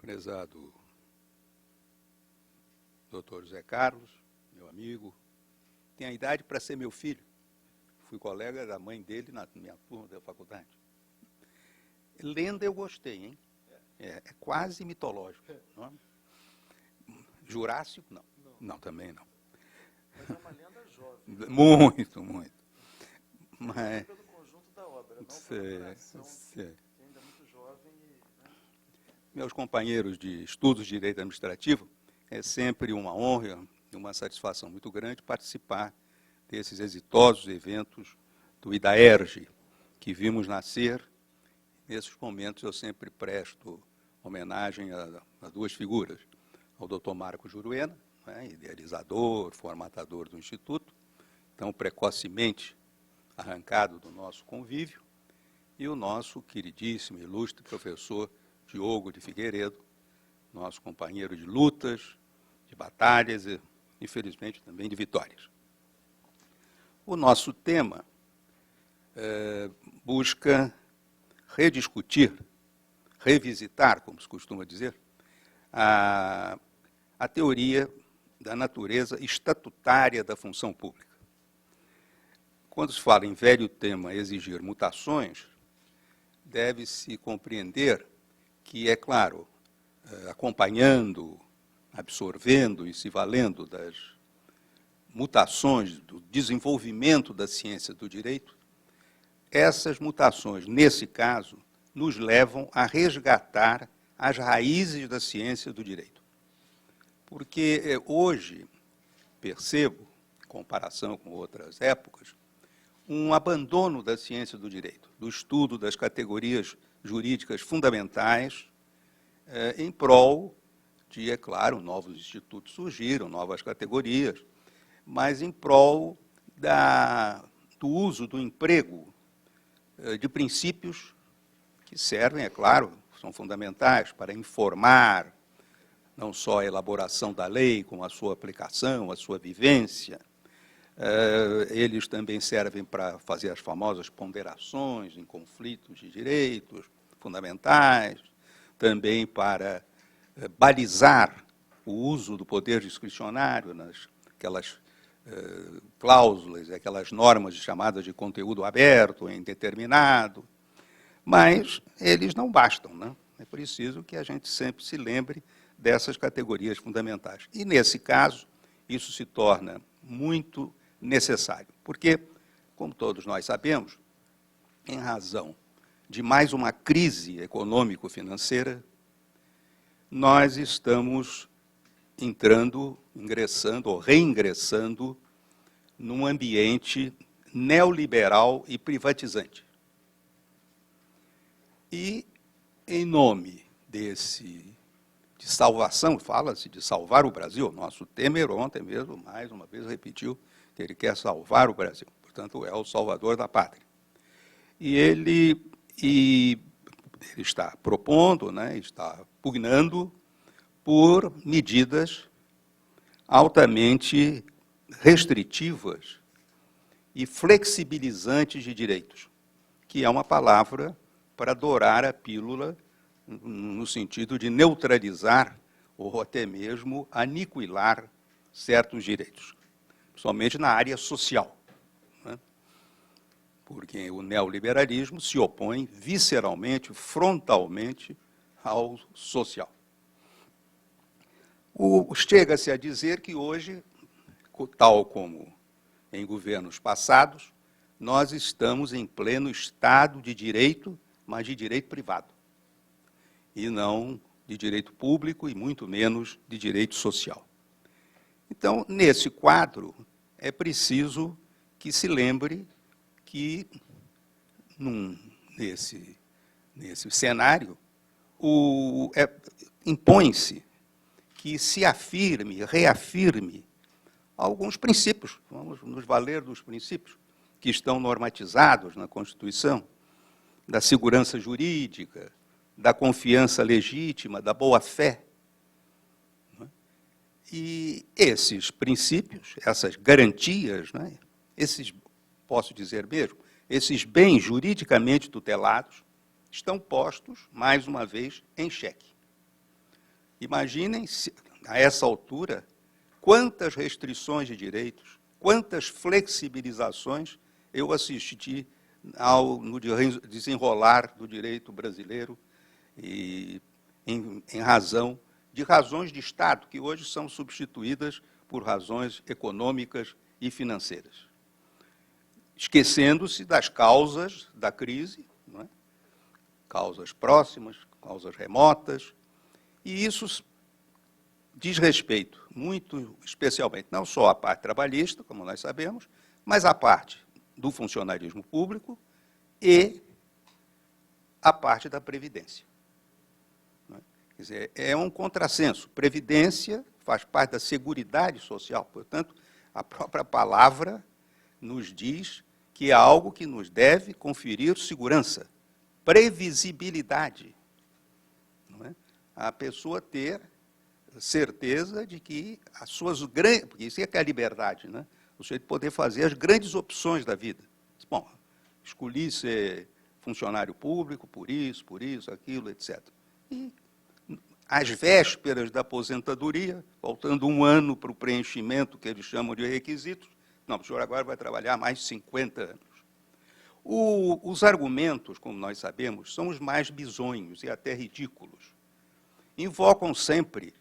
Prezado doutor José Carlos, meu amigo, tem a idade para ser meu filho. Fui colega da mãe dele na minha turma da faculdade. Lenda eu gostei, hein? É quase mitológico. Não é? Jurássico, não. Não, também não. Mas é uma lenda jovem. Muito, muito. Mas, pelo conjunto da obra, não pela narração, que ainda é muito jovem. Meus companheiros de estudos de direito administrativo, é sempre uma honra e uma satisfação muito grande participar desses exitosos eventos do IDAERJ, que vimos nascer. Nesses momentos eu sempre presto homenagem a duas figuras, ao doutor Marco Juruena, né, idealizador, formatador do Instituto, tão precocemente arrancado do nosso convívio, e o nosso queridíssimo, ilustre professor Diogo de Figueiredo, nosso companheiro de lutas, de batalhas e, infelizmente, também de vitórias. O nosso tema busca rediscutir, revisitar, como se costuma dizer, a teoria da natureza estatutária da função pública. Quando se fala em velho tema exigir mutações, deve-se compreender que, é claro, acompanhando, absorvendo e se valendo das mutações do desenvolvimento da ciência do direito, essas mutações, nesse caso, nos levam a resgatar as raízes da ciência do direito. Porque hoje percebo, em comparação com outras épocas, um abandono da ciência do direito, do estudo das categorias jurídicas fundamentais, em prol de, é claro, novos institutos surgiram, novas categorias, mas em prol do uso, do emprego de princípios que servem, é claro, são fundamentais para informar não só a elaboração da lei, como a sua aplicação, a sua vivência. Eles também servem para fazer as famosas ponderações em conflitos de direitos fundamentais, também para balizar o uso do poder discricionário naquelas cláusulas, aquelas normas chamadas de conteúdo aberto, indeterminado, mas eles não bastam, né? É preciso que a gente sempre se lembre dessas categorias fundamentais. E, nesse caso, isso se torna muito necessário, porque, como todos nós sabemos, em razão de mais uma crise econômico-financeira, nós estamos ingressando ou reingressando num ambiente neoliberal e privatizante. E, em nome de salvação, fala-se de salvar o Brasil, nosso Temer ontem mesmo, mais uma vez, repetiu que ele quer salvar o Brasil, portanto, é o salvador da pátria. E ele está propondo, né, está pugnando por medidas altamente restritivas e flexibilizantes de direitos, que é uma palavra para dourar a pílula no sentido de neutralizar ou até mesmo aniquilar certos direitos, somente na área social, né? Porque o neoliberalismo se opõe visceralmente, frontalmente ao social. Chega-se a dizer que hoje, tal como em governos passados, nós estamos em pleno Estado de direito, mas de direito privado, e não de direito público e muito menos de direito social. Então, nesse quadro, é preciso que se lembre que, nesse cenário, impõe-se que se afirme, reafirme alguns princípios, vamos nos valer dos princípios que estão normatizados na Constituição, da segurança jurídica, da confiança legítima, da boa-fé. E esses princípios, essas garantias, né, posso dizer mesmo, esses bens juridicamente tutelados, estão postos, mais uma vez, em xeque. Imaginem, a essa altura, quantas restrições de direitos, quantas flexibilizações eu assisti no desenrolar do direito brasileiro, e em razão de razões de Estado, que hoje são substituídas por razões econômicas e financeiras, esquecendo-se das causas da crise, não é? Causas próximas, causas remotas, e isso diz respeito, muito especialmente, não só à parte trabalhista, como nós sabemos, mas à parte do funcionarismo público e à parte da Previdência. Quer dizer, é um contrassenso. Previdência faz parte da Seguridade Social, portanto, a própria palavra nos diz que é algo que nos deve conferir segurança, previsibilidade. Não é? A pessoa ter certeza de que as suas grandes... Porque isso é que é a liberdade, né? O sujeito poder fazer as grandes opções da vida. Bom, escolhi ser funcionário público por isso, aquilo, etc. E, às vésperas da aposentadoria, faltando um ano para o preenchimento, que eles chamam de requisitos, não, o senhor agora vai trabalhar mais 50 anos. Os argumentos, como nós sabemos, são os mais bizonhos e até ridículos. Invocam sempre,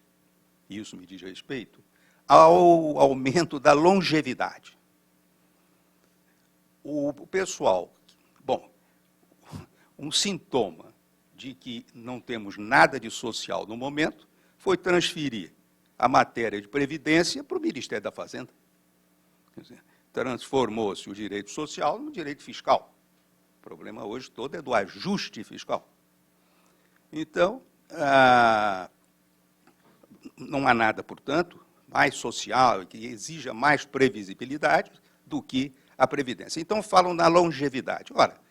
e isso me diz respeito, ao aumento da longevidade. O pessoal, bom, um sintoma de que não temos nada de social no momento foi transferir a matéria de previdência para o Ministério da Fazenda. Quer dizer, transformou-se o direito social no direito fiscal. O problema hoje todo é do ajuste fiscal. Então, não há nada, portanto, mais social, que exija mais previsibilidade do que a Previdência. Então, falam na longevidade. Ora,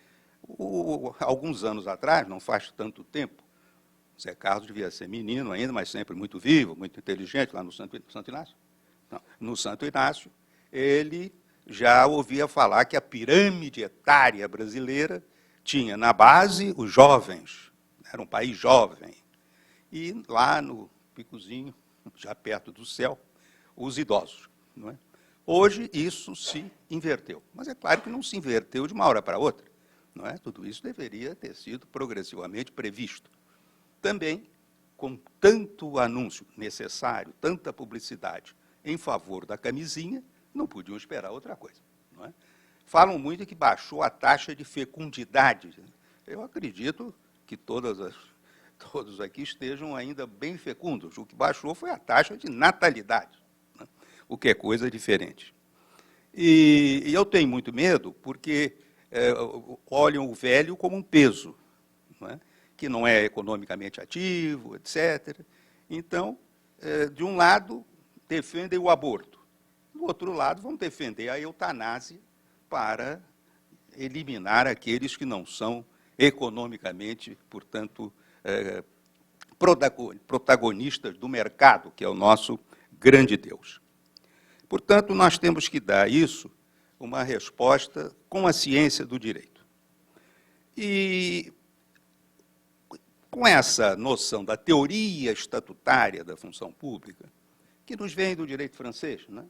alguns anos atrás, não faz tanto tempo, Zé Carlos devia ser menino ainda, mas sempre muito vivo, muito inteligente, lá no Santo Inácio. Não, no Santo Inácio, ele já ouvia falar que a pirâmide etária brasileira tinha na base os jovens, era um país jovem, e lá no picozinho, já perto do céu, os idosos. Não é? Hoje, isso se inverteu. Mas é claro que não se inverteu de uma hora para outra. Não é? Tudo isso deveria ter sido progressivamente previsto. Também, com tanto anúncio necessário, tanta publicidade em favor da camisinha, não podiam esperar outra coisa. Não é? Falam muito que baixou a taxa de fecundidade. Eu acredito que todos aqui estejam ainda bem fecundos. O que baixou foi a taxa de natalidade, né? O que é coisa diferente. E eu tenho muito medo porque olham o velho como um peso, não é? Que não é economicamente ativo, etc. Então, de um lado, defendem o aborto. Do outro lado, vão defender a eutanásia para eliminar aqueles que não são economicamente, portanto, protagonistas do mercado, que é o nosso grande Deus. Portanto, nós temos que dar a isso uma resposta com a ciência do direito. E, com essa noção da teoria estatutária da função pública, que nos vem do direito francês, né?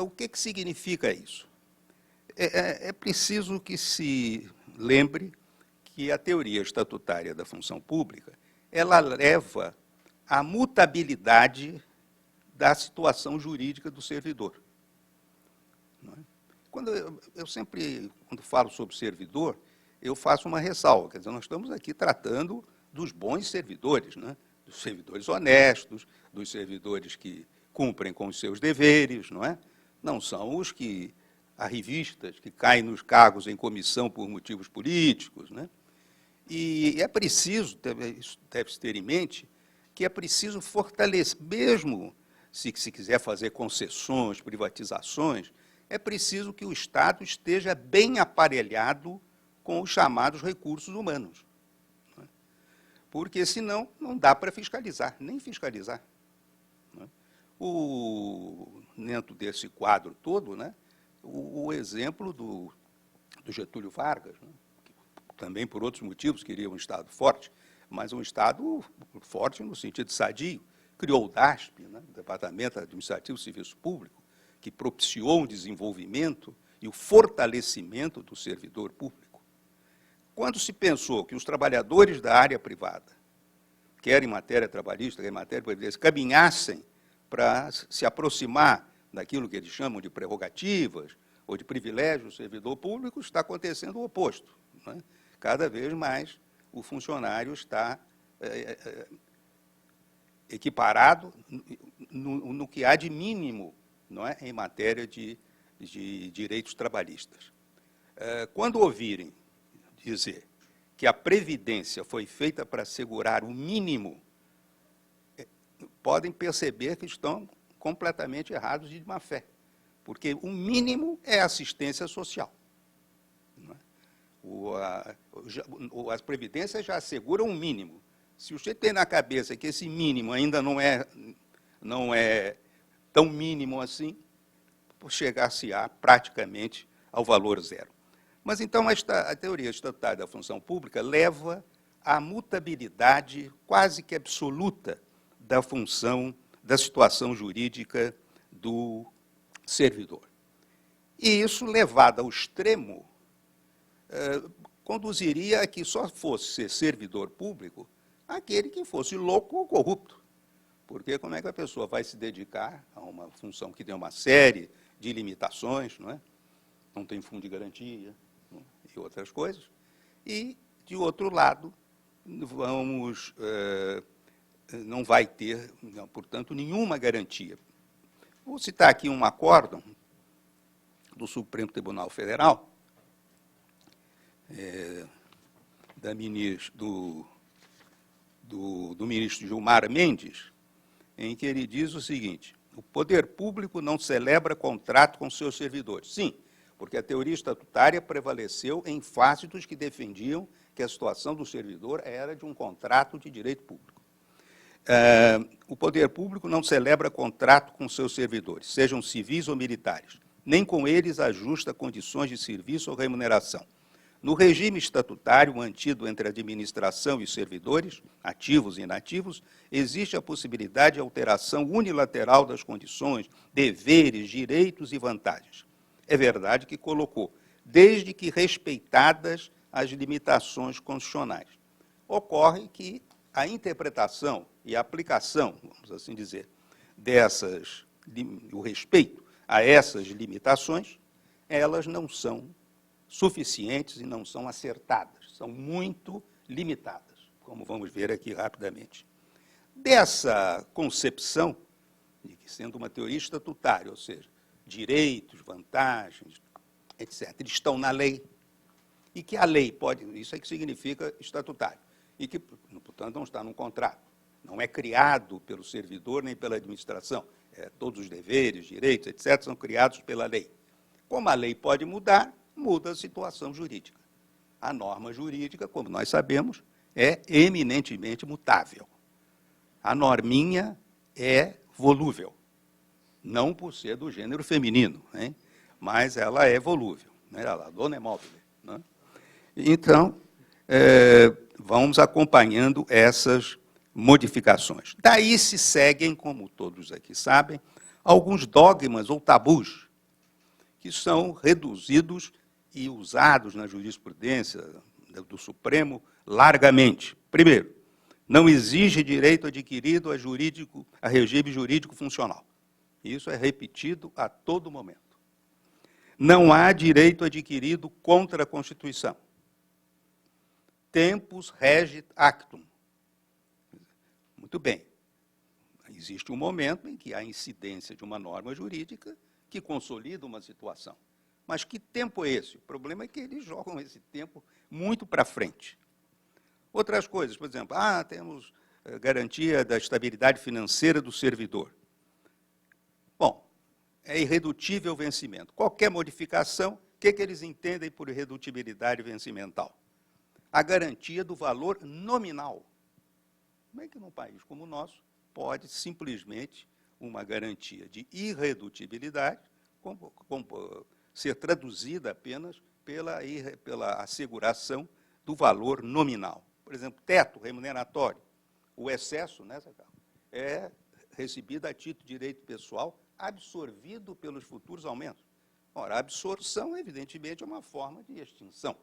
O que significa isso? É preciso que se lembre que a teoria estatutária da função pública ela leva à mutabilidade da situação jurídica do servidor. Não é? Quando falo sobre servidor, eu faço uma ressalva. Quer dizer, nós estamos aqui tratando dos bons servidores, né? Dos servidores honestos, dos servidores que cumprem com os seus deveres, não é? Não são os arrivistas que caem nos cargos em comissão por motivos políticos, né? E é preciso, isso deve-se ter em mente, que é preciso fortalecer, mesmo se quiser fazer concessões, privatizações, é preciso que o Estado esteja bem aparelhado com os chamados recursos humanos. Não é? Porque, senão, não dá para fiscalizar, nem fiscalizar. Não é? Dentro desse quadro todo, né, o exemplo do Getúlio Vargas, né, que também por outros motivos queria um Estado forte, mas um Estado forte no sentido sadio. Criou o DASP, né, o Departamento Administrativo do Serviço Público, que propiciou um desenvolvimento e o fortalecimento do servidor público. Quando se pensou que os trabalhadores da área privada, quer em matéria trabalhista, quer em matéria previdenciária, caminhassem para se aproximar daquilo que eles chamam de prerrogativas ou de privilégios do servidor público, está acontecendo o oposto, né? Cada vez mais o funcionário está equiparado no que há de mínimo, não é, em matéria de direitos trabalhistas. Quando ouvirem dizer que a Previdência foi feita para assegurar o mínimo, podem perceber que estão completamente errados de má fé, porque o mínimo é assistência social. A Previdência já assegura um mínimo. Se o sujeito tem na cabeça que esse mínimo ainda não é tão mínimo assim, chegar-se-á praticamente ao valor zero. Mas, então, a teoria estatutária da função pública leva à mutabilidade quase que absoluta da função, da situação jurídica do servidor. E isso, levado ao extremo, conduziria a que só fosse ser servidor público aquele que fosse louco ou corrupto. Porque como é que a pessoa vai se dedicar a uma função que tem uma série de limitações, não é? Não tem fundo de garantia, não é? E outras coisas. E, de outro lado, não vai ter, portanto, nenhuma garantia. Vou citar aqui um acórdão do Supremo Tribunal Federal, do ministro Gilmar Mendes, em que ele diz o seguinte: o poder público não celebra contrato com seus servidores. Sim, porque a teoria estatutária prevaleceu em face dos que defendiam que a situação do servidor era de um contrato de direito público. O poder público não celebra contrato com seus servidores, sejam civis ou militares, nem com eles ajusta condições de serviço ou remuneração. No regime estatutário mantido entre a administração e os servidores, ativos e inativos, existe a possibilidade de alteração unilateral das condições, deveres, direitos e vantagens. É verdade que colocou, desde que respeitadas as limitações constitucionais. Ocorre que a interpretação e a aplicação, vamos assim dizer, o respeito a essas limitações, elas não são suficientes e não são acertadas, são muito limitadas, como vamos ver aqui rapidamente. Dessa concepção, de que sendo uma teoria estatutária, ou seja, direitos, vantagens, etc., eles estão na lei, e que a lei pode, isso é que significa estatutário, e que, portanto, não está num contrato, não é criado pelo servidor nem pela administração, todos os deveres, direitos, etc., são criados pela lei. Como a lei pode mudar, muda a situação jurídica. A norma jurídica, como nós sabemos, é eminentemente mutável. A norminha é volúvel, não por ser do gênero feminino, né? Mas ela é volúvel, né? A dona é móvel, né? Então, vamos acompanhando essas modificações. Daí se seguem, como todos aqui sabem, alguns dogmas ou tabus que são reduzidos e usados na jurisprudência do Supremo largamente. Primeiro, não exige direito adquirido a regime jurídico funcional. Isso é repetido a todo momento. Não há direito adquirido contra a Constituição. Tempus regit actum. Muito bem. Existe um momento em que há incidência de uma norma jurídica que consolida uma situação. Mas que tempo é esse? O problema é que eles jogam esse tempo muito para frente. Outras coisas, por exemplo, temos garantia da estabilidade financeira do servidor. Bom, é irredutível o vencimento. Qualquer modificação, o que eles entendem por irredutibilidade vencimental? A garantia do valor nominal. Como é que num país como o nosso pode simplesmente uma garantia de irredutibilidade ser traduzida apenas pela asseguração do valor nominal? Por exemplo, teto remuneratório. O excesso, né, Zé Carlos, é recebido a título de direito pessoal, absorvido pelos futuros aumentos. Ora, a absorção, evidentemente, é uma forma de extinção.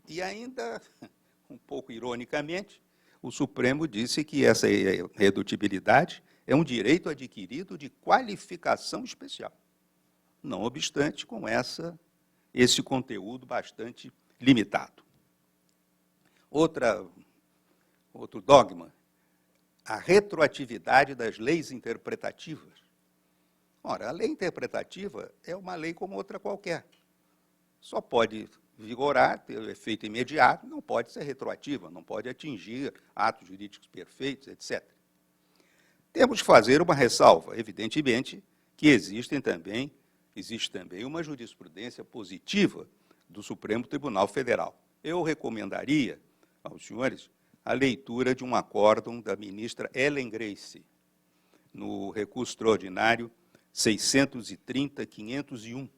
E ainda, um pouco ironicamente, o Supremo disse que essa redutibilidade é um direito adquirido de qualificação especial, não obstante com esse conteúdo bastante limitado. Outro dogma, a retroatividade das leis interpretativas. Ora, a lei interpretativa é uma lei como outra qualquer. Só pode vigorar, ter efeito imediato, não pode ser retroativa, não pode atingir atos jurídicos perfeitos, etc. Temos que fazer uma ressalva, evidentemente, que existe também uma jurisprudência positiva do Supremo Tribunal Federal. Eu recomendaria aos senhores a leitura de um acórdão da ministra Ellen Grace, no recurso extraordinário 630-501,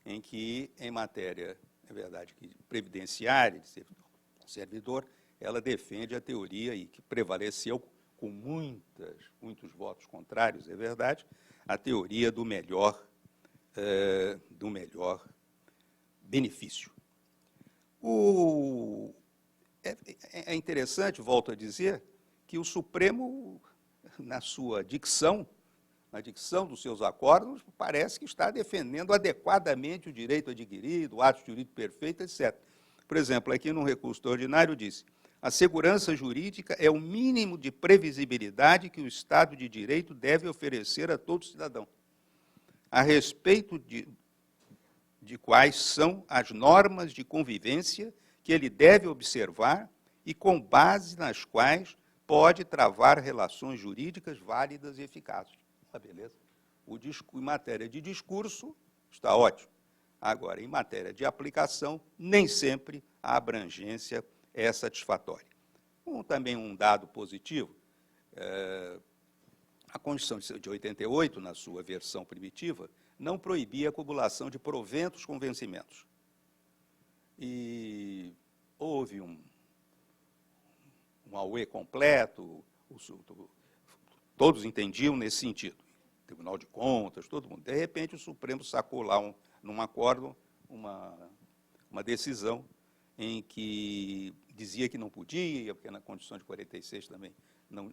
em que, em matéria, é verdade, previdenciária, de servidor, ela defende a teoria, e que prevaleceu com muitos votos contrários, é verdade, a teoria do melhor benefício. É interessante, volto a dizer, que o Supremo, na sua dicção, na dicção dos seus acórdãos, parece que está defendendo adequadamente o direito adquirido, o ato jurídico perfeito, etc. Por exemplo, aqui no recurso extraordinário disse: a segurança jurídica é o mínimo de previsibilidade que o Estado de Direito deve oferecer a todo cidadão, a respeito de quais são as normas de convivência que ele deve observar e com base nas quais pode travar relações jurídicas válidas e eficazes. Tá, beleza? Em matéria de discurso, está ótimo. Agora, em matéria de aplicação, nem sempre a abrangência é satisfatória. Também um dado positivo, a Constituição de 88, na sua versão primitiva, não proibia a acumulação de proventos com vencimentos. E houve um auê completo, todos entendiam nesse sentido. Tribunal de Contas, todo mundo. De repente, o Supremo sacou lá, num acórdão, uma decisão em que dizia que não podia, porque na Constituição de 46 também,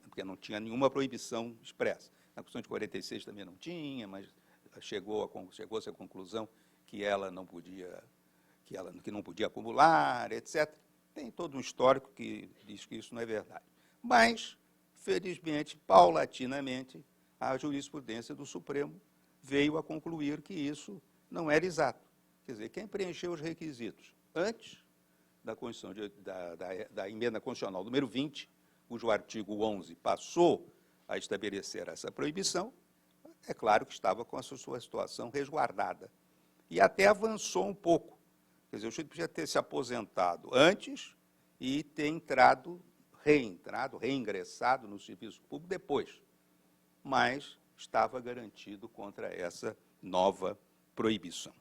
porque não tinha nenhuma proibição expressa. Na Constituição de 46 também não tinha, mas chegou-se à conclusão que ela não podia, que não podia acumular, etc. Tem todo um histórico que diz que isso não é verdade. Mas, felizmente, paulatinamente, a jurisprudência do Supremo veio a concluir que isso não era exato. Quer dizer, quem preencheu os requisitos antes da Constituição da emenda constitucional número 20, cujo artigo 11 passou a estabelecer essa proibição, é claro que estava com a sua situação resguardada. E até avançou um pouco. Quer dizer, o sujeito podia ter se aposentado antes e ter reingressado no serviço público depois, mas estava garantido contra essa nova proibição.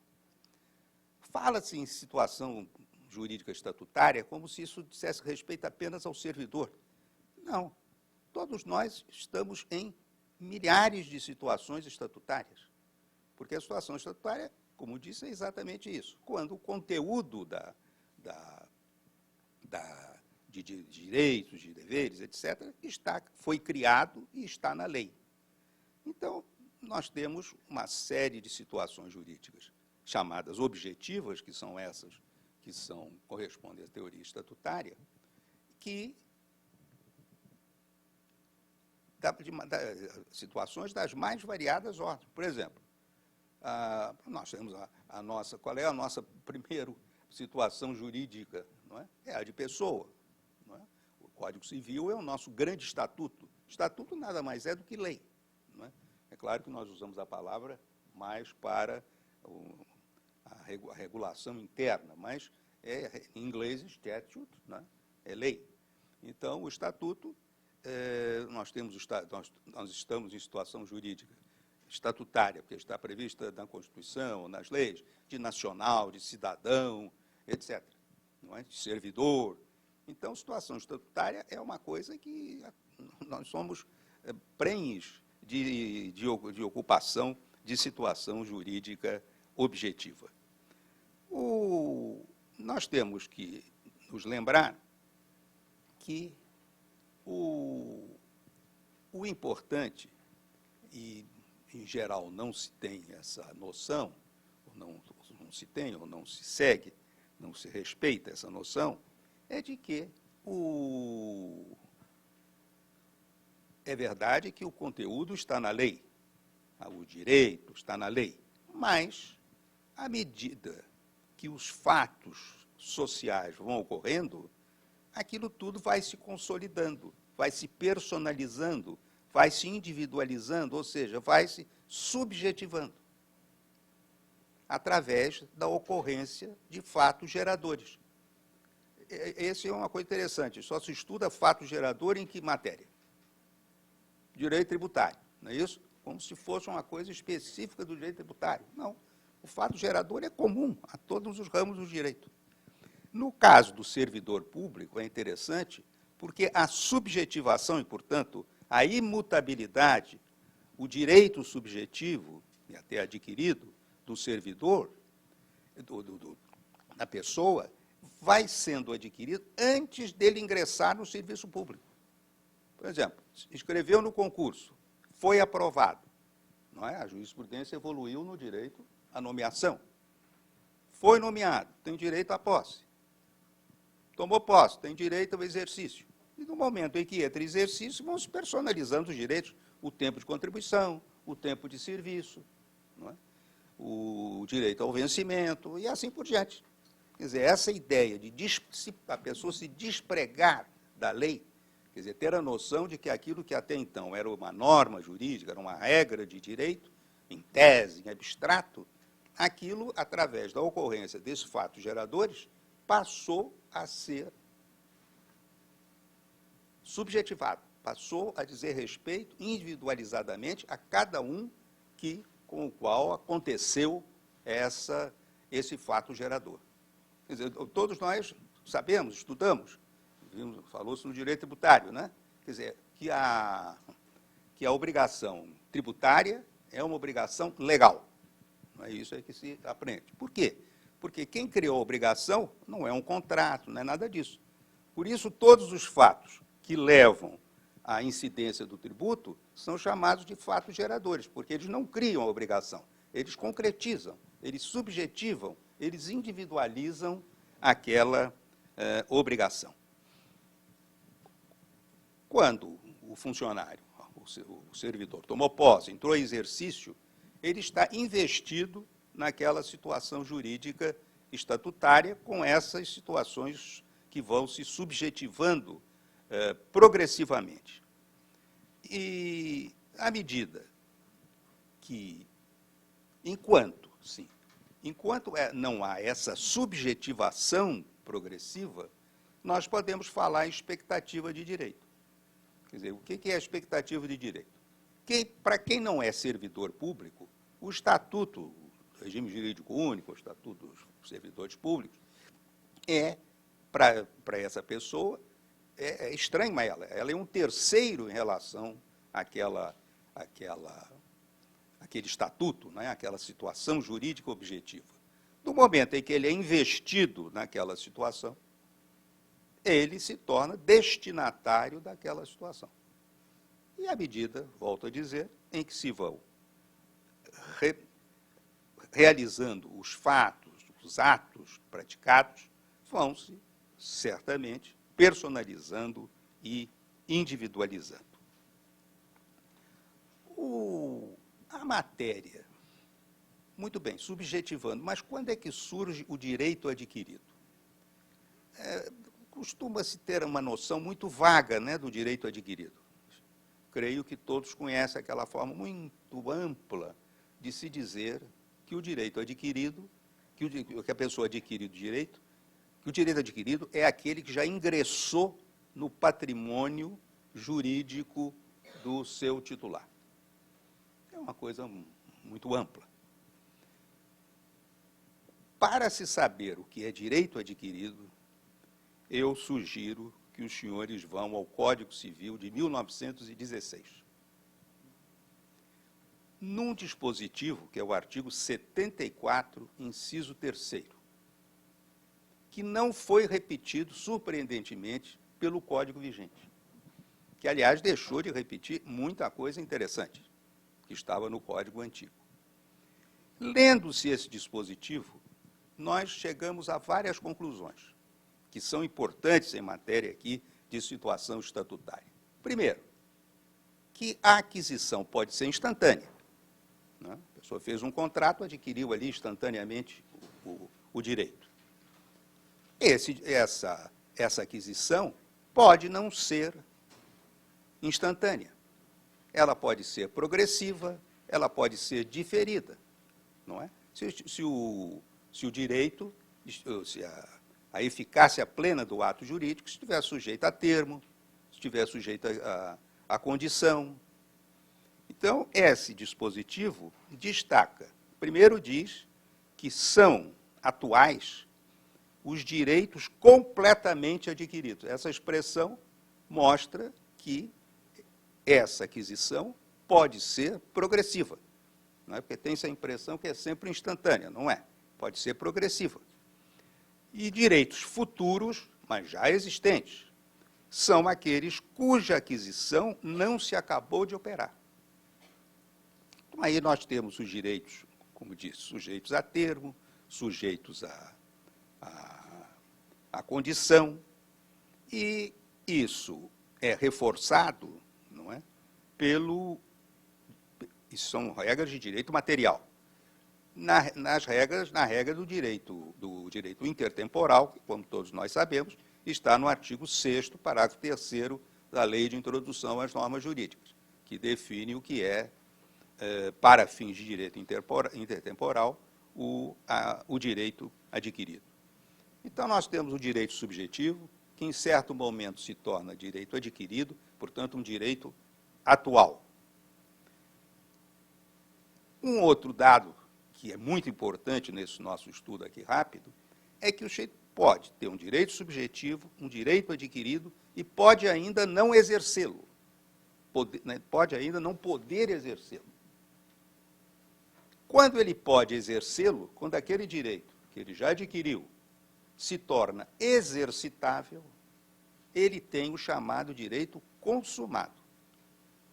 Fala-se em situação jurídica estatutária como se isso dissesse respeito apenas ao servidor. Não. Todos nós estamos em milhares de situações estatutárias, porque a situação estatutária, como disse, é exatamente isso. Quando o conteúdo de direitos, de deveres, etc., foi criado e está na lei. Então, nós temos uma série de situações jurídicas chamadas objetivas, que são essas que correspondem à teoria estatutária, que situações das mais variadas ordens. Por exemplo, nós temos a nossa... Qual é a nossa primeira situação jurídica? Não é? É a de pessoa. Não é? O Código Civil é o nosso grande estatuto. Estatuto nada mais é do que lei. Não é? É claro que nós usamos a palavra mais para a regulação interna, mas em inglês, statute, né? É lei. Então, o estatuto, nós estamos em situação jurídica estatutária, porque está prevista na Constituição, nas leis, de nacional, de cidadão, etc. não é? De servidor. Então, situação estatutária é uma coisa que nós somos prenhes de ocupação de situação jurídica objetiva. Nós temos que nos lembrar que o importante, e em geral não se tem essa noção, não se tem ou não se segue, não se respeita essa noção, é de que é verdade que o conteúdo está na lei, o direito está na lei, mas, à medida que os fatos sociais vão ocorrendo, aquilo tudo vai se consolidando, vai se personalizando, vai se individualizando, ou seja, vai se subjetivando, através da ocorrência de fatos geradores. Essa é uma coisa interessante, só se estuda fato gerador em que matéria? Direito tributário, não é isso? Como se fosse uma coisa específica do direito tributário. Não, o fato gerador é comum a todos os ramos do direito. No caso do servidor público, é interessante, porque a subjetivação e, portanto, a imutabilidade, o direito subjetivo, e até adquirido, do servidor, da pessoa, vai sendo adquirido antes dele ingressar no serviço público. Por exemplo, escreveu no concurso, foi aprovado, não é? A jurisprudência evoluiu no direito à nomeação. Foi nomeado, tem direito à posse. Tomou posse, tem direito ao exercício. E no momento em que entra exercício, vão se personalizando os direitos, o tempo de contribuição, o tempo de serviço, não é? O direito ao vencimento e assim por diante. Quer dizer, essa ideia de a pessoa se despregar da lei, quer dizer, ter a noção de que aquilo que até então era uma norma jurídica, era uma regra de direito, em tese, em abstrato, aquilo, através da ocorrência desses fatos geradores, passou a ser subjetivado, passou a dizer respeito individualizadamente a cada um com o qual aconteceu esse fato gerador. Quer dizer, todos nós sabemos, estudamos, falou-se no direito tributário, né? Quer dizer, que a obrigação tributária é uma obrigação legal. Não é isso aí que se aprende. Por quê? Porque quem criou a obrigação não é um contrato, não é nada disso. Por isso, todos os fatos que levam à incidência do tributo são chamados de fatos geradores, porque eles não criam a obrigação, eles concretizam, eles subjetivam, eles individualizam aquela obrigação. Quando o funcionário, o servidor, tomou posse, entrou em exercício, ele está investido naquela situação jurídica estatutária com essas situações que vão se subjetivando progressivamente. E, à medida que, enquanto não há essa subjetivação progressiva, nós podemos falar em expectativa de direito. Quer dizer, o que é a expectativa de direito? Para quem não é servidor público, o Estatuto, o Regime Jurídico Único, o Estatuto dos Servidores Públicos, para essa pessoa, é estranho a ela. Ela é um terceiro em relação àquele estatuto, né, aquela situação jurídica objetiva. No momento em que ele é investido naquela situação, ele se torna destinatário daquela situação. E à medida, volto a dizer, em que se vão realizando os fatos, os atos praticados, vão-se, certamente, personalizando e individualizando. A matéria, muito bem, subjetivando, mas quando é que surge o direito adquirido? Costuma-se ter uma noção muito vaga, né, do direito adquirido. Creio que todos conhecem aquela forma muito ampla de se dizer que o direito adquirido, que a pessoa adquire o direito, que o direito adquirido é aquele que já ingressou no patrimônio jurídico do seu titular. É uma coisa muito ampla. Para se saber o que é direito adquirido, eu sugiro que os senhores vão ao Código Civil de 1916. Num dispositivo, que é o artigo 74, inciso 3º, que não foi repetido, surpreendentemente, pelo Código vigente, que, aliás, deixou de repetir muita coisa interessante que estava no Código antigo. Lendo-se esse dispositivo, nós chegamos a várias conclusões, que são importantes em matéria aqui de situação estatutária. Primeiro, que a aquisição pode ser instantânea, né? A pessoa fez um contrato, adquiriu ali instantaneamente o direito. Essa aquisição pode não ser instantânea. Ela pode ser progressiva, ela pode ser diferida, não é? Se o direito, se a eficácia plena do ato jurídico estiver sujeita a termo, estiver sujeita a condição. Então, esse dispositivo destaca, primeiro diz que são atuais os direitos completamente adquiridos. Essa expressão mostra que essa aquisição pode ser progressiva, não é? Porque tem essa impressão que é sempre instantânea, não é? Pode ser progressiva. E direitos futuros, mas já existentes, são aqueles cuja aquisição não se acabou de operar. Então, aí nós temos os direitos, como disse, sujeitos a termo, sujeitos à condição, e isso é reforçado, não é, isso são regras de direito material. Na regra do direito intertemporal, que, como todos nós sabemos, está no artigo 6º, parágrafo 3º da Lei de Introdução às Normas Jurídicas, que define o que é, para fins de direito intertemporal, o direito adquirido. Então, nós temos o direito subjetivo, que em certo momento se torna direito adquirido, portanto, um direito atual. Um outro dado que é muito importante nesse nosso estudo aqui rápido, é que o sujeito pode ter um direito subjetivo, um direito adquirido, e pode ainda não exercê-lo, pode ainda não poder exercê-lo. Quando ele pode exercê-lo, quando aquele direito que ele já adquiriu se torna exercitável, ele tem o chamado direito consumado.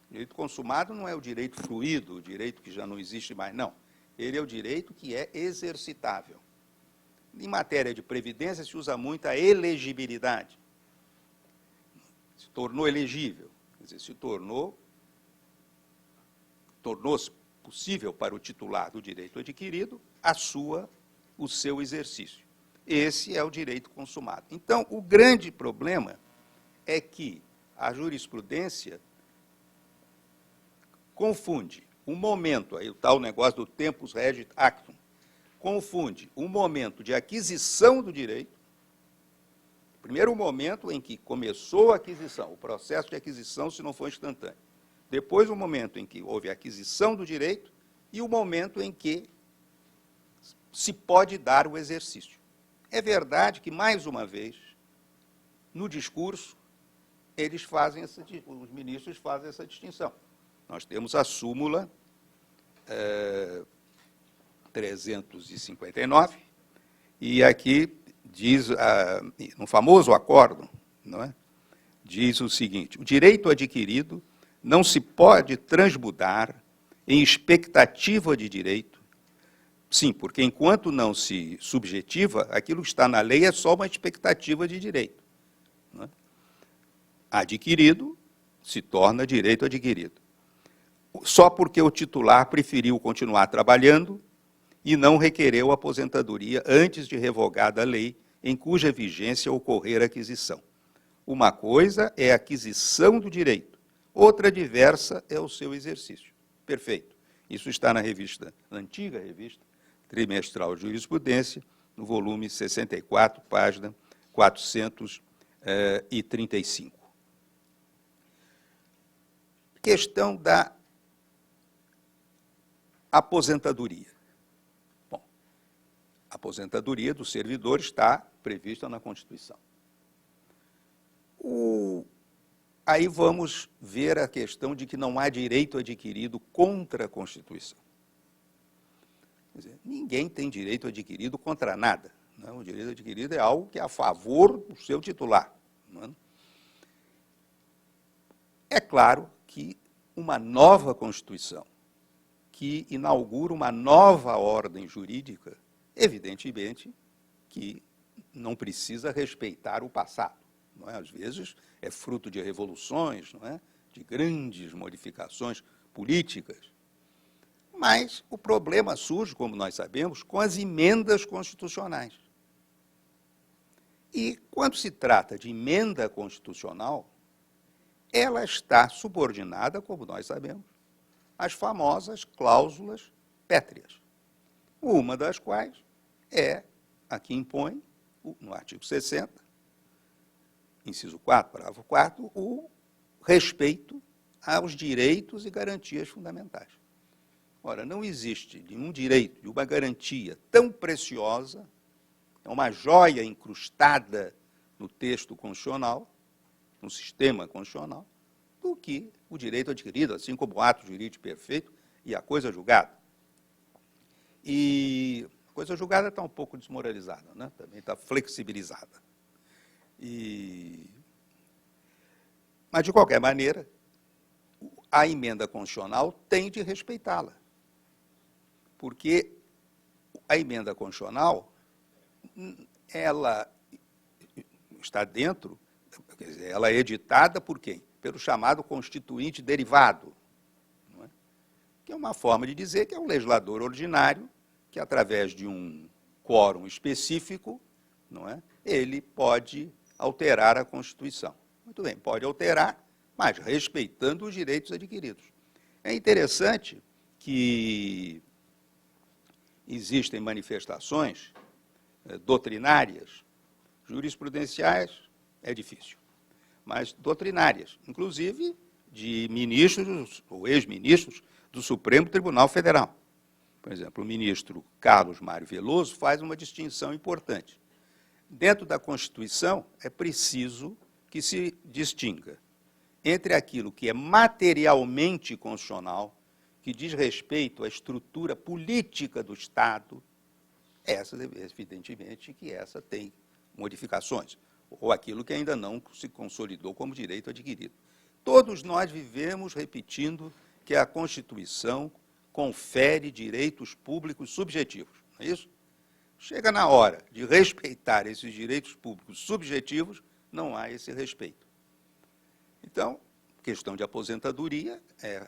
O direito consumado não é o direito fluído, o direito que já não existe mais, não. Ele é o direito que é exercitável. Em matéria de previdência, se usa muito a elegibilidade. Se tornou elegível, quer dizer, tornou-se possível para o titular do direito adquirido o seu exercício. Esse é o direito consumado. Então, o grande problema é que a jurisprudência confunde o momento, aí o tal negócio do tempus regit actum, confunde o momento de aquisição do direito, primeiro o momento em que começou a aquisição, o processo de aquisição, se não for instantâneo. Depois o momento em que houve a aquisição do direito e o momento em que se pode dar o exercício. É verdade que, mais uma vez, no discurso, os ministros fazem essa distinção. Nós temos a súmula 359, e aqui diz, no famoso acórdão, não é? Diz o seguinte: o direito adquirido não se pode transmudar em expectativa de direito. Sim, porque enquanto não se subjetiva, aquilo que está na lei é só uma expectativa de direito. Não é? Adquirido se torna direito adquirido. Só porque o titular preferiu continuar trabalhando e não requereu aposentadoria antes de revogada a lei em cuja vigência ocorrer a aquisição. Uma coisa é a aquisição do direito, outra diversa é o seu exercício. Perfeito. Isso está na antiga revista trimestral de jurisprudência, no volume 64, página 435. Questão da aposentadoria. Bom, a aposentadoria do servidor está prevista na Constituição. Aí vamos ver a questão de que não há direito adquirido contra a Constituição. Quer dizer, ninguém tem direito adquirido contra nada. Não, o direito adquirido é algo que é a favor do seu titular. Não? É claro que uma nova Constituição, que inaugura uma nova ordem jurídica, evidentemente que não precisa respeitar o passado. Não é? Às vezes é fruto de revoluções, não é? De grandes modificações políticas. Mas o problema surge, como nós sabemos, com as emendas constitucionais. E, quando se trata de emenda constitucional, ela está subordinada, como nós sabemos, às famosas cláusulas pétreas, uma das quais é a que impõe, no artigo 60, inciso 4, parágrafo 4, o respeito aos direitos e garantias fundamentais. Ora, não existe nenhum direito e uma garantia tão preciosa, é uma joia incrustada no texto constitucional, no sistema constitucional, do que o direito adquirido, assim como o ato jurídico perfeito e a coisa julgada. E a coisa julgada está um pouco desmoralizada, né? Também está flexibilizada. Mas, de qualquer maneira, a emenda constitucional tem de respeitá-la, porque a emenda constitucional, ela está dentro, quer dizer, ela é editada por quem? Pelo chamado constituinte derivado, não é? Que é uma forma de dizer que é um legislador ordinário que, através de um quórum específico, não é? Ele pode alterar a Constituição. Muito bem, pode alterar, mas respeitando os direitos adquiridos. É interessante que existem manifestações doutrinárias, jurisprudenciais é difícil, mas doutrinárias, inclusive de ministros ou ex-ministros do Supremo Tribunal Federal. Por exemplo, o ministro Carlos Mário Veloso faz uma distinção importante. Dentro da Constituição, é preciso que se distinga entre aquilo que é materialmente constitucional, que diz respeito à estrutura política do Estado, essa, evidentemente, que essa tem modificações, ou aquilo que ainda não se consolidou como direito adquirido. Todos nós vivemos repetindo que a Constituição confere direitos públicos subjetivos, não é isso? Chega na hora de respeitar esses direitos públicos subjetivos, não há esse respeito. Então, questão de aposentadoria é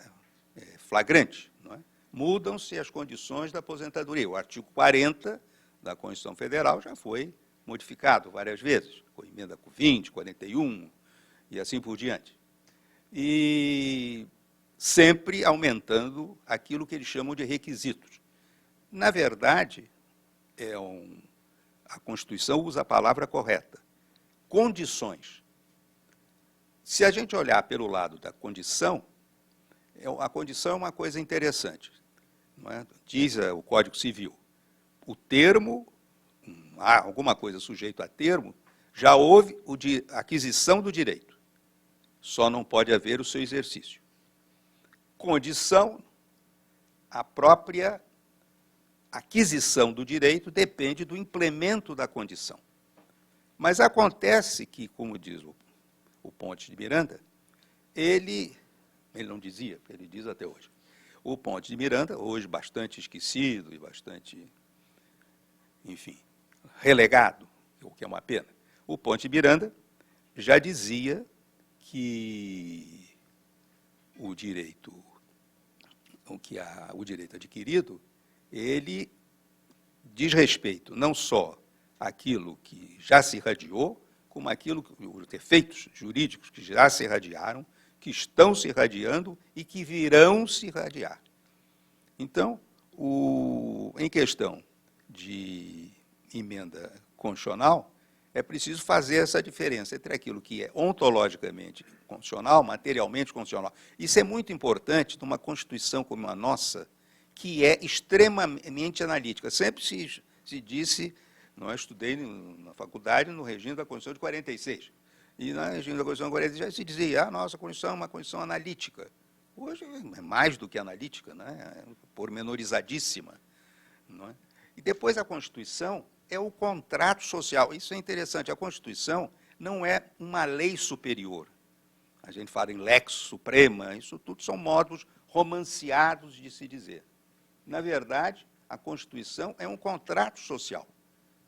flagrante, não é? Mudam-se as condições da aposentadoria. O artigo 40 da Constituição Federal já foi modificado várias vezes, com emenda 20, 41 e assim por diante. E sempre aumentando aquilo que eles chamam de requisitos. Na verdade, a Constituição usa a palavra correta. Condições. Se a gente olhar pelo lado da condição, a condição é uma coisa interessante. Não é? Diz o Código Civil, o termo, alguma coisa sujeito a termo, já houve a aquisição do direito. Só não pode haver o seu exercício. Condição, a própria aquisição do direito depende do implemento da condição. Mas acontece que, como diz o Ponte de Miranda, ele não dizia, ele diz até hoje, o Ponte de Miranda, hoje bastante esquecido e bastante, enfim, relegado, o que é uma pena, o Ponte de Miranda já dizia que o direito adquirido, ele diz respeito não só àquilo que já se irradiou, como os efeitos jurídicos que já se irradiaram, que estão se irradiando e que virão se irradiar. Então, em questão de emenda constitucional, é preciso fazer essa diferença entre aquilo que é ontologicamente constitucional, materialmente constitucional. Isso é muito importante numa Constituição como a nossa, que é extremamente analítica. Sempre se disse, eu estudei na faculdade no regime da Constituição de 46, E na regime da Constituição 40 já se dizia, a nossa Constituição é uma Constituição analítica. Hoje é mais do que analítica, né? É pormenorizadíssima. Não é? E depois a Constituição é o contrato social. Isso é interessante. A Constituição não é uma lei superior. A gente fala em lex suprema, isso tudo são modos romanceados de se dizer. Na verdade, a Constituição é um contrato social.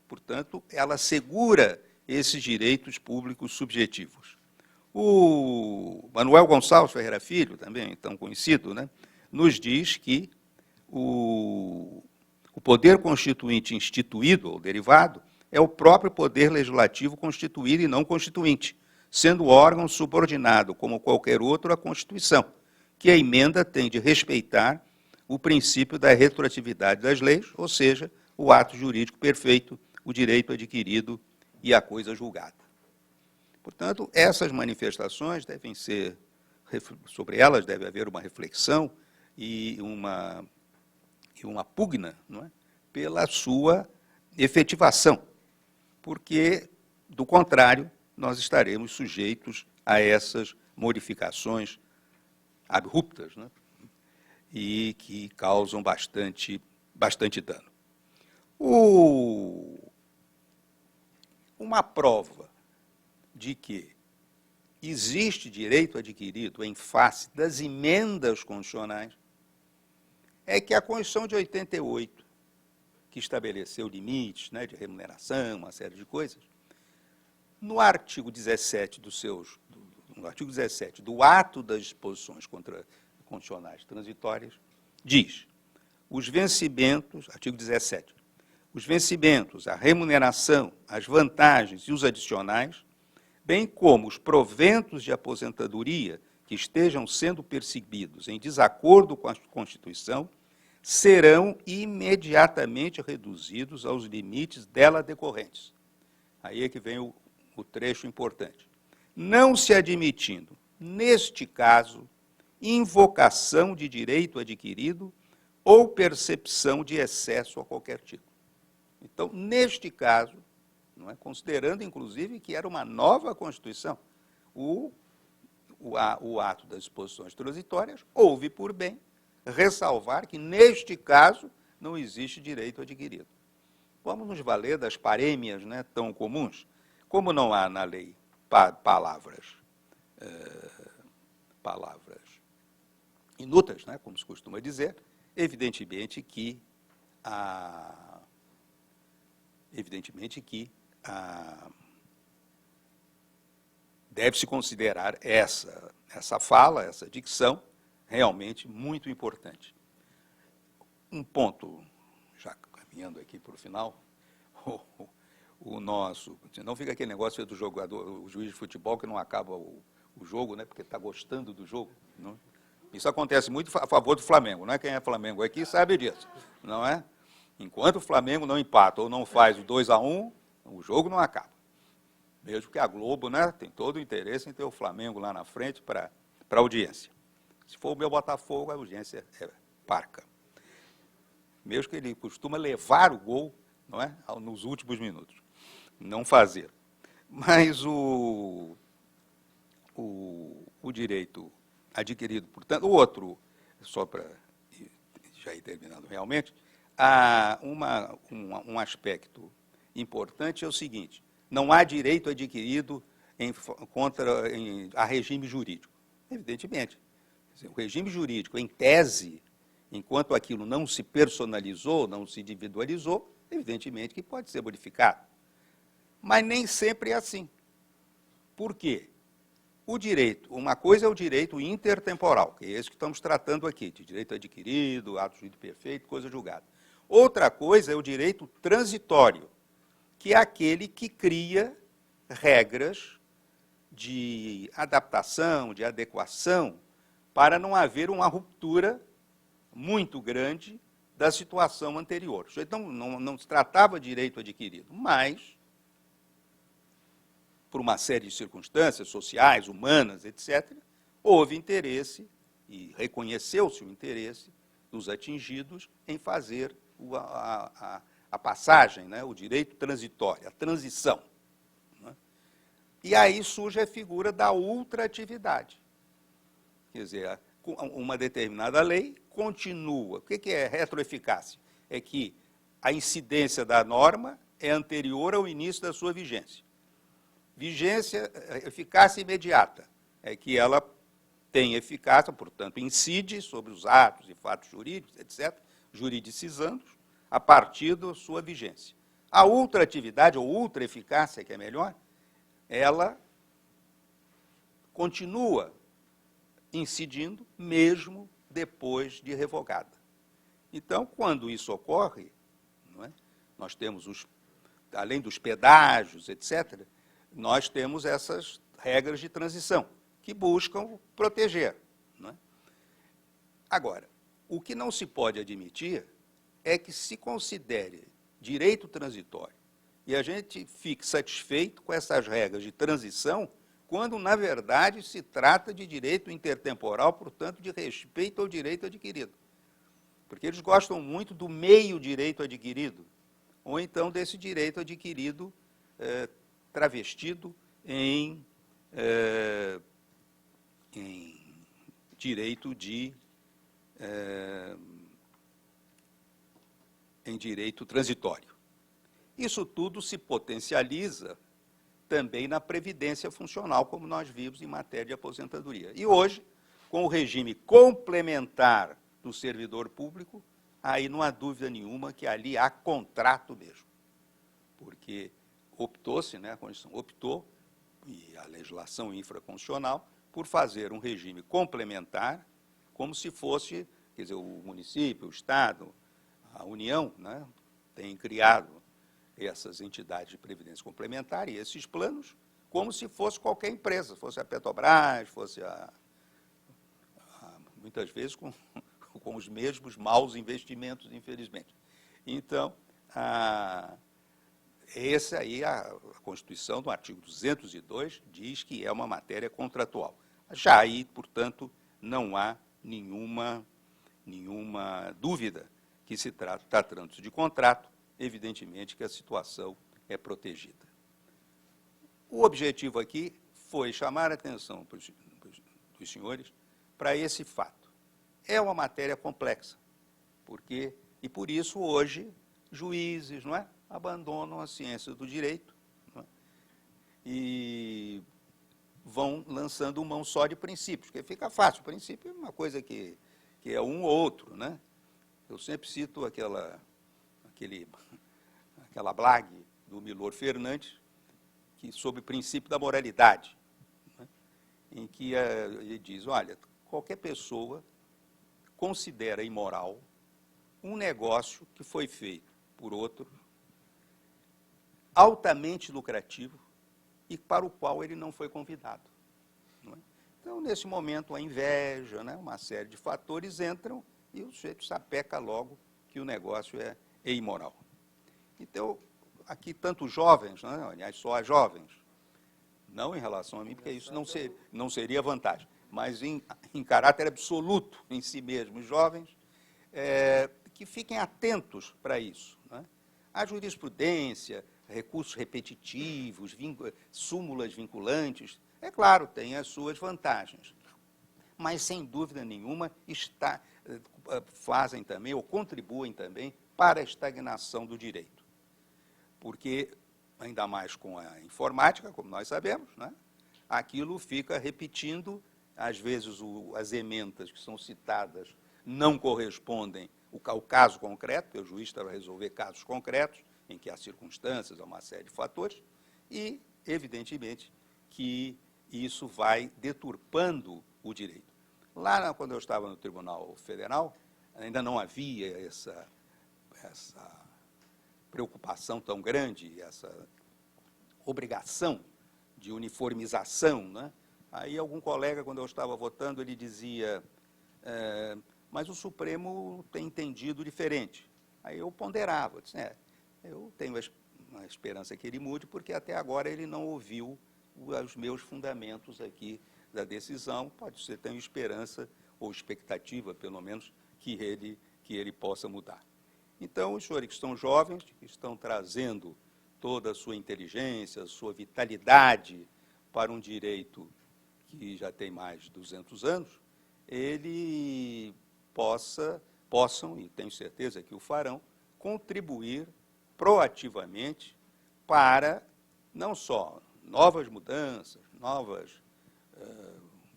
Portanto, ela assegura esses direitos públicos subjetivos. O Manuel Gonçalves Ferreira Filho, também tão conhecido, né, nos diz que o poder constituinte instituído ou derivado é o próprio poder legislativo constituído e não constituinte, sendo órgão subordinado, como qualquer outro, à Constituição, que a emenda tem de respeitar o princípio da retroatividade das leis, ou seja, o ato jurídico perfeito, o direito adquirido e a coisa julgada. Portanto, essas manifestações devem ser, sobre elas deve haver uma reflexão e uma pugna, não é, pela sua efetivação, porque, do contrário, nós estaremos sujeitos a essas modificações abruptas, né, e que causam bastante dano. Uma prova de que existe direito adquirido em face das emendas constitucionais é que a Constituição de 88, que estabeleceu limites, né, de remuneração, uma série de coisas, no artigo 17 do ato das disposições constitucionais transitórias, diz: os vencimentos, artigo 17, os vencimentos, a remuneração, as vantagens e os adicionais, bem como os proventos de aposentadoria que estejam sendo percebidos em desacordo com a Constituição, serão imediatamente reduzidos aos limites dela decorrentes. Aí é que vem o trecho importante. Não se admitindo, neste caso, invocação de direito adquirido ou percepção de excesso a qualquer tipo. Então, neste caso, não é, considerando, inclusive, que era uma nova Constituição, o ato das disposições transitórias houve por bem ressalvar que, neste caso, não existe direito adquirido. Vamos nos valer das parêmias, né, tão comuns. Como não há na lei palavras inúteis, né, como se costuma dizer, evidentemente que deve-se considerar essa fala, essa dicção, realmente muito importante. Um ponto, já caminhando aqui para o final, não fica aquele negócio do jogador, o juiz de futebol que não acaba o jogo, né, porque está gostando do jogo. Não? Isso acontece muito a favor do Flamengo, não é? Quem é Flamengo aqui sabe disso, não é? Enquanto o Flamengo não empata ou não faz o 2-1, o jogo não acaba. Mesmo que a Globo, né, tem todo o interesse em ter o Flamengo lá na frente para a audiência. Se for o meu Botafogo, a audiência é parca. Mesmo que ele costuma levar o gol, não é, nos últimos minutos. Não fazer. Mas o direito adquirido, portanto, o outro, só para já ir terminando realmente, há um aspecto importante é o seguinte: não há direito adquirido a regime jurídico. Evidentemente. O regime jurídico, em tese, enquanto aquilo não se personalizou, não se individualizou, evidentemente que pode ser modificado. Mas nem sempre é assim. Por quê? O direito, uma coisa é o direito intertemporal, que é esse que estamos tratando aqui, de direito adquirido, ato jurídico perfeito, coisa julgada. Outra coisa é o direito transitório, que é aquele que cria regras de adaptação, de adequação, para não haver uma ruptura muito grande da situação anterior. Então, não se tratava de direito adquirido, mas, por uma série de circunstâncias sociais, humanas, etc., houve interesse, e reconheceu-se o interesse dos atingidos em fazer a passagem, né, o direito transitório, a transição. Né? E aí surge a figura da ultratividade. Quer dizer, uma determinada lei continua. O que é retroeficácia? É que a incidência da norma é anterior ao início da sua vigência. Vigência, eficácia imediata, é que ela tem eficácia, portanto, incide sobre os atos e fatos jurídicos, etc., juridicizando a partir da sua vigência. A ultraatividade, ou ultraeficácia, que é melhor, ela continua incidindo mesmo depois de revogada. Então, quando isso ocorre, não é, nós temos, além dos pedágios, etc., nós temos essas regras de transição, que buscam proteger. Não é? Agora, o que não se pode admitir é que se considere direito transitório e a gente fique satisfeito com essas regras de transição, quando, na verdade, se trata de direito intertemporal, portanto, de respeito ao direito adquirido. Porque eles gostam muito do meio direito adquirido, ou então desse direito adquirido travestido em direito em direito transitório. Isso tudo se potencializa também na previdência funcional, como nós vimos em matéria de aposentadoria. E hoje, com o regime complementar do servidor público, aí não há dúvida nenhuma que ali há contrato mesmo. Porque optou-se, né, a Constituição optou, e a legislação infraconstitucional, por fazer um regime complementar, como se fosse, quer dizer, o município, o Estado, a União, né, tem criado essas entidades de previdência complementar e esses planos, como se fosse qualquer empresa, fosse a Petrobras, fosse muitas vezes com os mesmos maus investimentos, infelizmente. Então, essa aí, a Constituição, no artigo 202, diz que é uma matéria contratual. Já aí, portanto, não há nenhuma dúvida que se trata, tratando-se de contrato, evidentemente que a situação é protegida. O objetivo aqui foi chamar a atenção dos senhores para esse fato. É uma matéria complexa, e por isso hoje juízes, não é, abandonam a ciência do direito, não é, e vão lançando mão só de princípios, porque fica fácil. O princípio é uma coisa que é um ou outro, né? Eu sempre cito aquela blague do Milor Fernandes, sobre o princípio da moralidade, né, em que ele diz, olha, qualquer pessoa considera imoral um negócio que foi feito por outro, altamente lucrativo, e para o qual ele não foi convidado. Não é? Então, nesse momento, a inveja, né, uma série de fatores entram e o sujeito sapeca logo que o negócio é imoral. Então, aqui, tanto jovens, né, aliás, só as jovens, não em relação a mim, porque isso não seria vantagem, mas em caráter absoluto em si mesmo, jovens, que fiquem atentos para isso. Né? A jurisprudência, recursos repetitivos, súmulas vinculantes, é claro, tem as suas vantagens, mas, sem dúvida nenhuma, fazem também, ou contribuem também, para a estagnação do direito. Porque, ainda mais com a informática, como nós sabemos, né, aquilo fica repetindo, às vezes as emendas que são citadas não correspondem ao caso concreto, porque o juiz está a resolver casos concretos, em que há circunstâncias, há uma série de fatores, e, evidentemente, que isso vai deturpando o direito. Lá, quando eu estava no Tribunal Federal, ainda não havia essa preocupação tão grande, essa obrigação de uniformização, né? Aí algum colega, quando eu estava votando, ele dizia, mas o Supremo tem entendido diferente. Aí eu ponderava, disse, eu tenho uma esperança que ele mude, porque até agora ele não ouviu os meus fundamentos aqui da decisão, pode ser, tenho esperança, ou expectativa, pelo menos, que ele possa mudar. Então, os senhores que estão jovens, que estão trazendo toda a sua inteligência, a sua vitalidade para um direito que já tem mais de 200 anos, ele possam, e tenho certeza que o farão, contribuir proativamente para não só novas mudanças, novas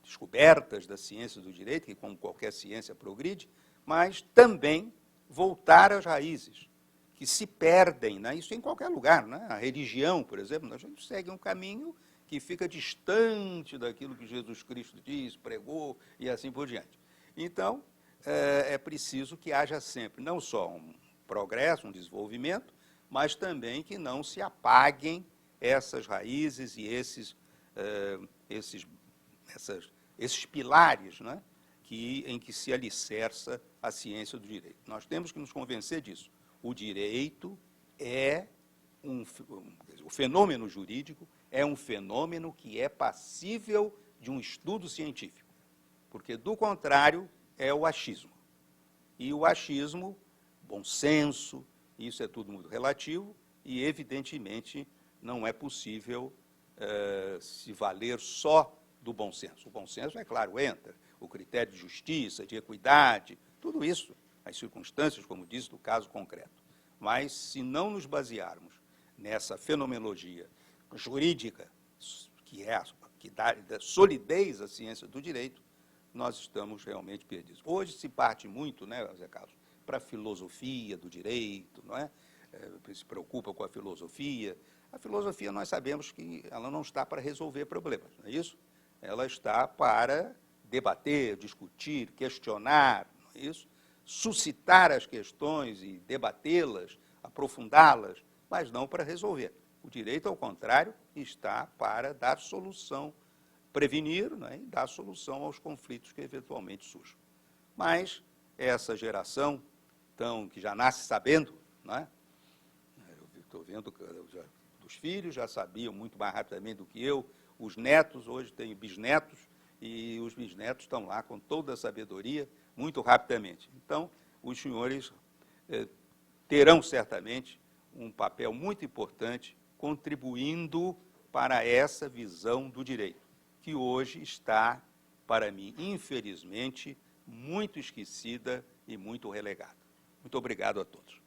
descobertas da ciência do direito, que como qualquer ciência progride, mas também voltar às raízes, que se perdem, né? Isso em qualquer lugar. Né? A religião, por exemplo, a gente segue um caminho que fica distante daquilo que Jesus Cristo diz, pregou e assim por diante. Então, é preciso que haja sempre não só um progresso, um desenvolvimento, mas também que não se apaguem essas raízes e esses pilares, né, em que se alicerça a ciência do direito. Nós temos que nos convencer disso. O direito o fenômeno jurídico é um fenômeno que é passível de um estudo científico, porque, do contrário, é o achismo. E o achismo, bom senso, isso é tudo muito relativo e, evidentemente, não é possível se valer só do bom senso. O bom senso, é claro, entra. O critério de justiça, de equidade, tudo isso, as circunstâncias, como disse, do caso concreto. Mas, se não nos basearmos nessa fenomenologia jurídica, que dá solidez à ciência do direito, nós estamos realmente perdidos. Hoje se parte muito, né, Zé Carlos, para a filosofia do direito, não é? Se preocupa com a filosofia. A filosofia, nós sabemos que ela não está para resolver problemas, não é isso? Ela está para debater, discutir, questionar, não é isso? Suscitar as questões e debatê-las, aprofundá-las, mas não para resolver. O direito, ao contrário, está para dar solução, prevenir, né, e dar solução aos conflitos que eventualmente surjam. Mas essa geração, que já nasce sabendo, né, eu estou vendo que os filhos já sabiam muito mais rapidamente do que eu, os netos, hoje tenho bisnetos, e os bisnetos estão lá com toda a sabedoria, muito rapidamente. Então, os senhores terão certamente um papel muito importante contribuindo para essa visão do direito, que hoje está, para mim, infelizmente, muito esquecida e muito relegada. Muito obrigado a todos.